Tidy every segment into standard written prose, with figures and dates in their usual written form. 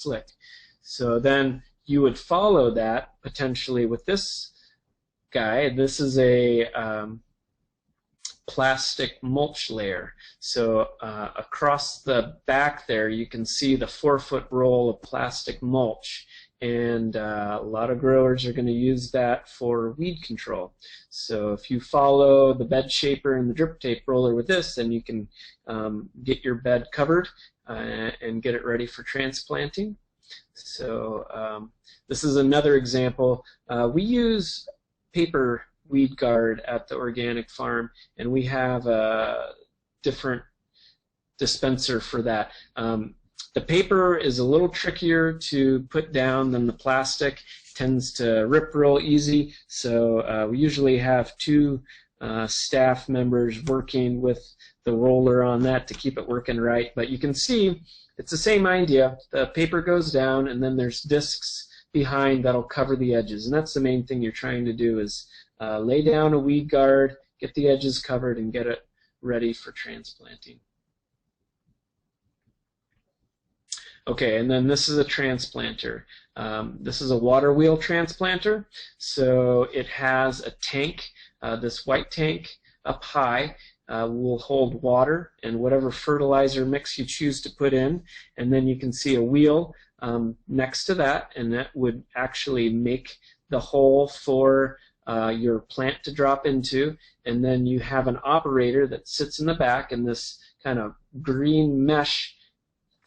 slick. So then you would follow that potentially with this guy. This is a plastic mulch layer. So across the back there you can see the 4-foot roll of plastic mulch, and a lot of growers are going to use that for weed control. So if you follow the bed shaper and the drip tape roller with this, then you can get your bed covered and get it ready for transplanting. So this is another example. We use paper weed guard at the organic farm, and we have a different dispenser for that. The paper is a little trickier to put down than the plastic. It tends to rip real easy, so we usually have 2 staff members working with the roller on that to keep it working right. But you can see it's the same idea. The paper goes down, and then there's discs behind that'll cover the edges, and that's the main thing you're trying to do, is lay down a weed guard, get the edges covered, and get it ready for transplanting. Okay, and then this is a transplanter. This is a water wheel transplanter. So it has a tank. This white tank up high will hold water and whatever fertilizer mix you choose to put in, and then you can see a wheel next to that, and that would actually make the hole for your plant to drop into. And then you have an operator that sits in the back, and this kind of green mesh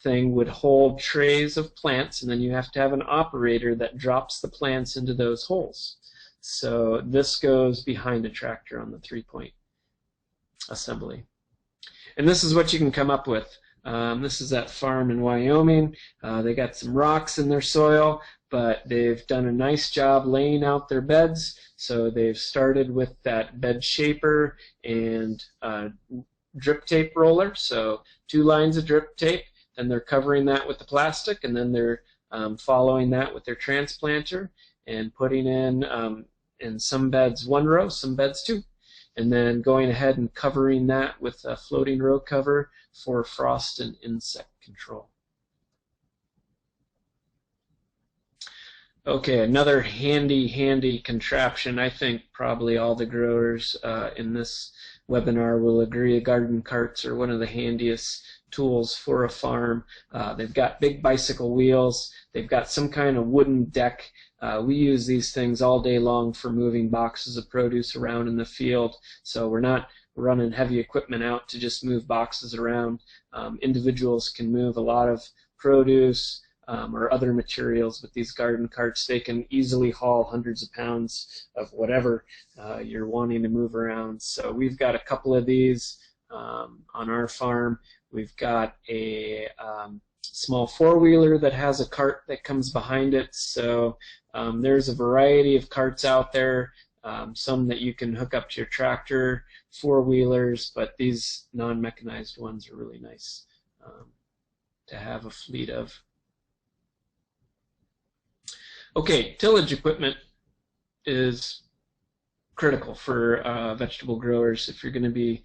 thing would hold trays of plants, and then you have to have an operator that drops the plants into those holes. So this goes behind a tractor on the 3-point assembly. And this is what you can come up with. This is that farm in Wyoming. They got some rocks in their soil, but they've done a nice job laying out their beds. So they've started with that bed shaper and drip tape roller. So 2 lines of drip tape, then they're covering that with the plastic, and then they're following that with their transplanter and putting in some beds 1 row, some beds 2, and then going ahead and covering that with a floating row cover for frost and insect control. Okay, another handy contraption. I think probably all the growers in this webinar will agree garden carts are one of the handiest tools for a farm. They've got big bicycle wheels. They've got some kind of wooden deck. We use these things all day long for moving boxes of produce around in the field. So we're not running heavy equipment out to just move boxes around. Individuals can move a lot of produce or other materials with these garden carts. They can easily haul hundreds of pounds of whatever you're wanting to move around. So we've got a couple of these on our farm. We've got a small 4-wheeler that has a cart that comes behind it. So there's a variety of carts out there, some that you can hook up to your tractor, 4-wheelers, but these non-mechanized ones are really nice to have a fleet of. Okay, tillage equipment is critical for vegetable growers if you're going to be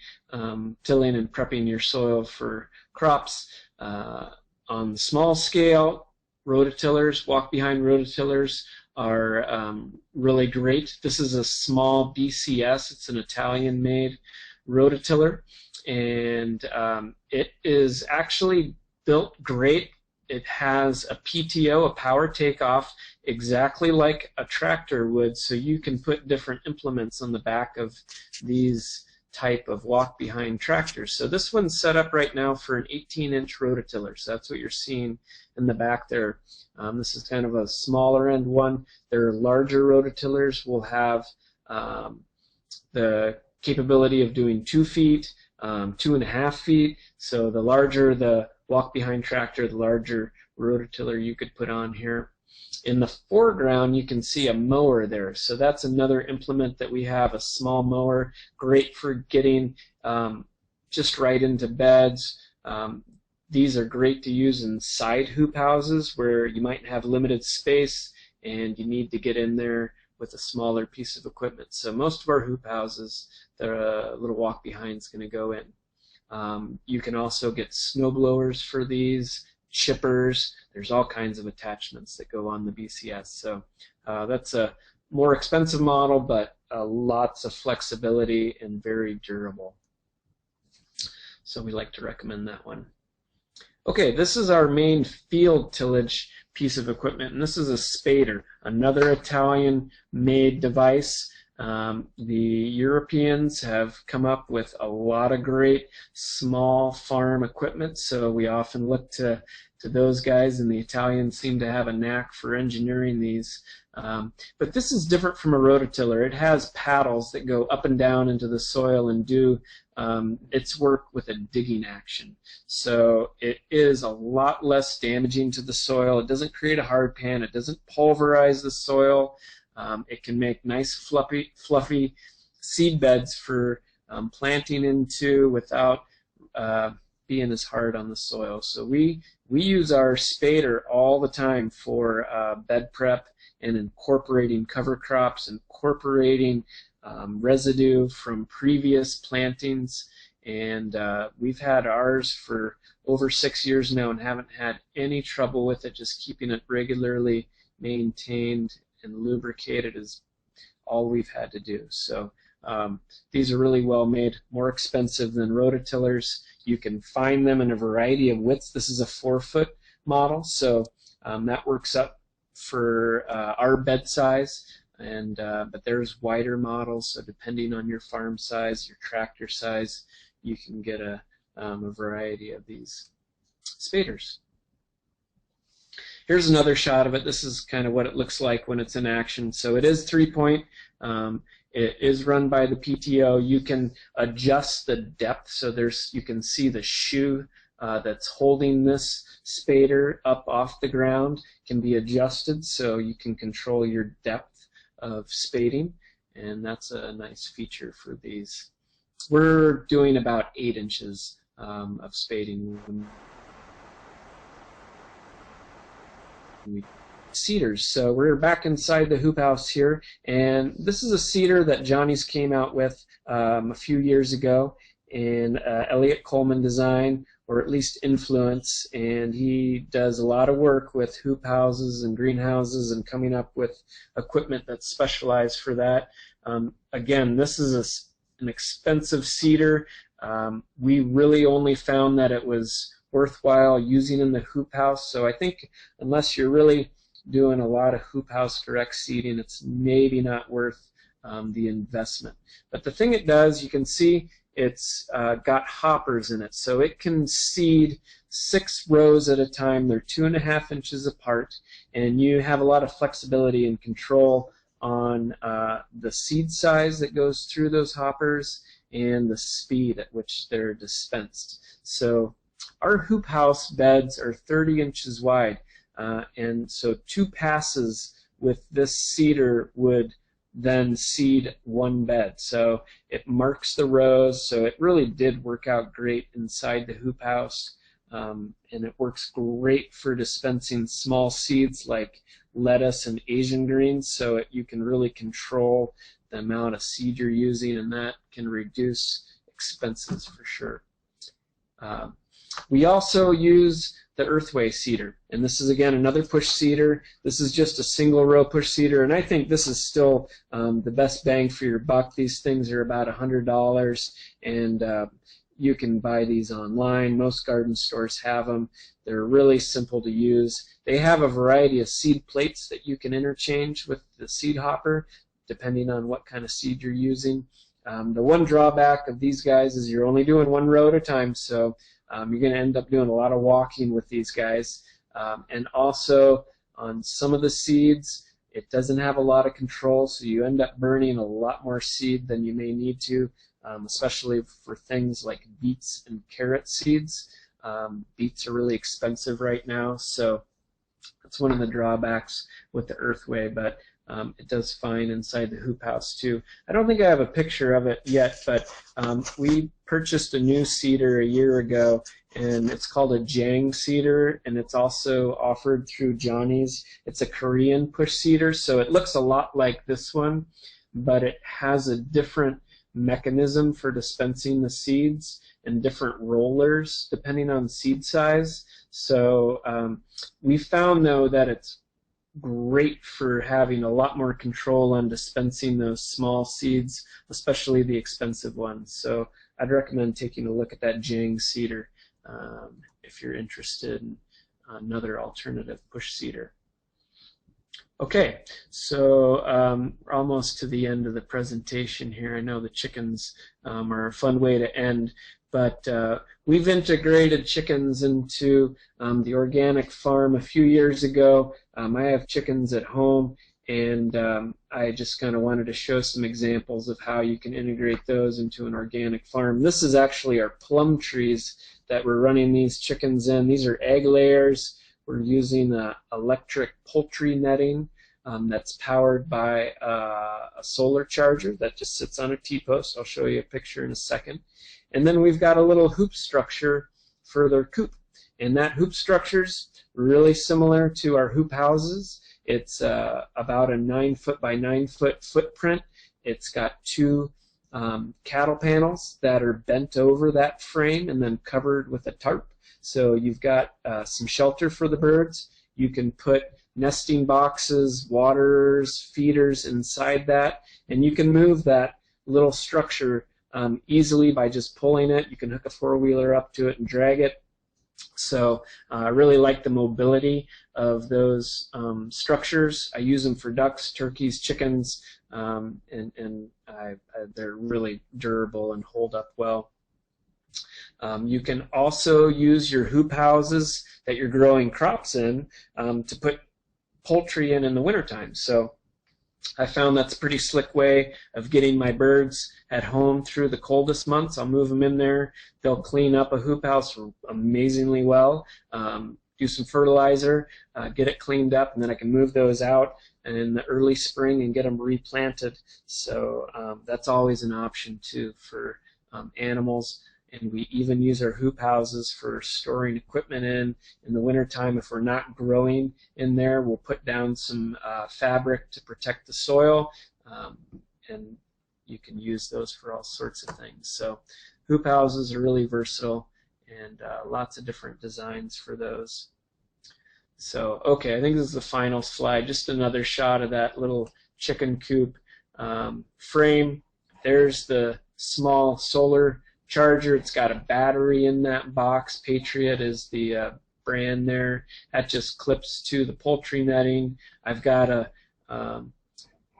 tilling and prepping your soil for crops. On the small scale, rototillers, walk-behind rototillers are really great. This is a small BCS. It's an Italian-made rototiller, and it is actually built great. It has a PTO, a power takeoff, exactly like a tractor would, so you can put different implements on the back of these type of walk-behind tractors. So this one's set up right now for an 18-inch rototiller, so that's what you're seeing in the back there. This is kind of a smaller end one. Their larger rototillers will have the capability of doing 2 feet, 2.5 feet, so the larger the walk-behind tractor, the larger rototiller you could put on here. In the foreground, you can see a mower there. So that's another implement that we have, a small mower, great for getting just right into beds. These are great to use in side hoop houses where you might have limited space and you need to get in there with a smaller piece of equipment. So most of our hoop houses, the little walk-behind is going to go in. You can also get snow blowers for these, chippers. There's all kinds of attachments that go on the BCS. So that's a more expensive model, but lots of flexibility and very durable. So we like to recommend that one. Okay, this is our main field tillage piece of equipment, and this is a spader, another Italian-made device. The Europeans have come up with a lot of great small farm equipment, so we often look to those guys, and the Italians seem to have a knack for engineering these. But this is different from a rototiller. It has paddles that go up and down into the soil and do its work with a digging action. So it is a lot less damaging to the soil. It doesn't create a hard pan. It doesn't pulverize the soil. It can make nice fluffy seed beds for planting into without being as hard on the soil. So we use our spader all the time for bed prep and incorporating cover crops, incorporating residue from previous plantings, and we've had ours for over 6 years now and haven't had any trouble with it. Just keeping it regularly maintained and lubricated is all we've had to do. So these are really well made, more expensive than rototillers. You can find them in a variety of widths. This is a 4-foot model, so that works up for our bed size. And but there's wider models, so depending on your farm size, your tractor size, you can get a variety of these spaders. Here's another shot of it. This is kind of what it looks like when it's in action. So it is 3-point. It is run by the PTO. You can adjust the depth, so you can see the shoe that's holding this spader up off the ground can be adjusted, so you can control your depth of spading, and that's a nice feature for these. We're doing about 8 inches of spading. Seeders. So we're back inside the hoop house here, and this is a seeder that Johnny's came out with a few years ago in Elliott Coleman design, or at least influence, and he does a lot of work with hoop houses and greenhouses and coming up with equipment that's specialized for that. Again, this is an expensive seeder. We really only found that it was worthwhile using in the hoop house, so I think unless you're really doing a lot of hoop house direct seeding, it's maybe not worth the investment. But the thing it does, you can see it's got hoppers in it, so it can seed 6 rows at a time. They're 2.5 inches apart, and you have a lot of flexibility and control on the seed size that goes through those hoppers and the speed at which they're dispensed. So our hoop house beds are 30 inches wide, and so 2 passes with this seeder would then seed 1 bed. So it marks the rows, so it really did work out great inside the hoop house, and it works great for dispensing small seeds like lettuce and Asian greens, so you can really control the amount of seed you're using, and that can reduce expenses for sure. We also use the Earthway seeder, and this is again another push seeder. This is just a single row push seeder, and I think this is still the best bang for your buck. These things are about $100, and you can buy these online. Most garden stores have them. They're really simple to use. They have a variety of seed plates that you can interchange with the seed hopper depending on what kind of seed you're using. The one drawback of these guys is you're only doing 1 row at a time, so you're going to end up doing a lot of walking with these guys. And also on some of the seeds, it doesn't have a lot of control, so you end up burning a lot more seed than you may need to, especially for things like beets and carrot seeds. Beets are really expensive right now, so that's one of the drawbacks with the Earthway, but it does fine inside the hoop house too. I don't think I have a picture of it yet, but we purchased a new seeder a year ago, and it's called a Jang seeder, and it's also offered through Johnny's. It's a Korean push seeder, so it looks a lot like this one, but it has a different mechanism for dispensing the seeds and different rollers depending on seed size. So we found, though, that it's great for having a lot more control on dispensing those small seeds, especially the expensive ones. So I'd recommend taking a look at that Jang seeder if you're interested in another alternative push seeder. Okay, so we're almost to the end of the presentation here. I know the chickens are a fun way to end, but we've integrated chickens into the organic farm a few years ago. I have chickens at home, and I just kind of wanted to show some examples of how you can integrate those into an organic farm. This is actually our plum trees that we're running these chickens in. These are egg layers. We're using electric poultry netting that's powered by a solar charger that just sits on a T-post. I'll show you a picture in a second. And then we've got a little hoop structure for their coop. And that hoop structure's really similar to our hoop houses. It's about a 9-foot by 9-foot footprint. It's got two cattle panels that are bent over that frame and then covered with a tarp. So you've got some shelter for the birds. You can put nesting boxes, waterers, feeders inside that, and you can move that little structure easily by just pulling it. You can hook a four-wheeler up to it and drag it. So I really like the mobility of those structures. I use them for ducks, turkeys, chickens, and they're really durable and hold up well. You can also use your hoop houses that you're growing crops in to put poultry in the wintertime. So I found that's a pretty slick way of getting my birds at home through the coldest months. I'll move them in there. They'll clean up a hoop house amazingly well, do some fertilizer, get it cleaned up, and then I can move those out in the early spring and get them replanted. So that's always an option too for animals. And we even use our hoop houses for storing equipment in the wintertime. If we're not growing in there, we'll put down some fabric to protect the soil, and you can use those for all sorts of things. So hoop houses are really versatile, and lots of different designs for those. So, okay, I think this is the final slide. Just another shot of that little chicken coop frame. There's the small solar charger. It's got a battery in that box. Patriot is the brand there. That just clips to the poultry netting. I've got a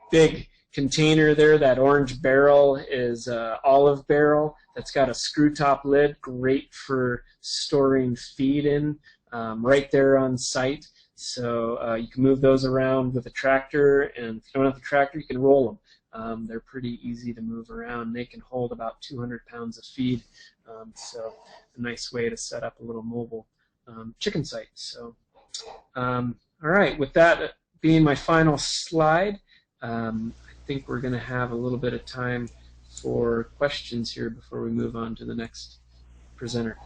big container there. That orange barrel is olive barrel that's got a screw top lid, great for storing feed in right there on site. So you can move those around with a tractor, and if you don't have the tractor, you can roll them. They're pretty easy to move around. They can hold about 200 pounds of feed, so a nice way to set up a little mobile chicken site. So, all right, with that being my final slide, I think we're going to have a little bit of time for questions here before we move on to the next presenter.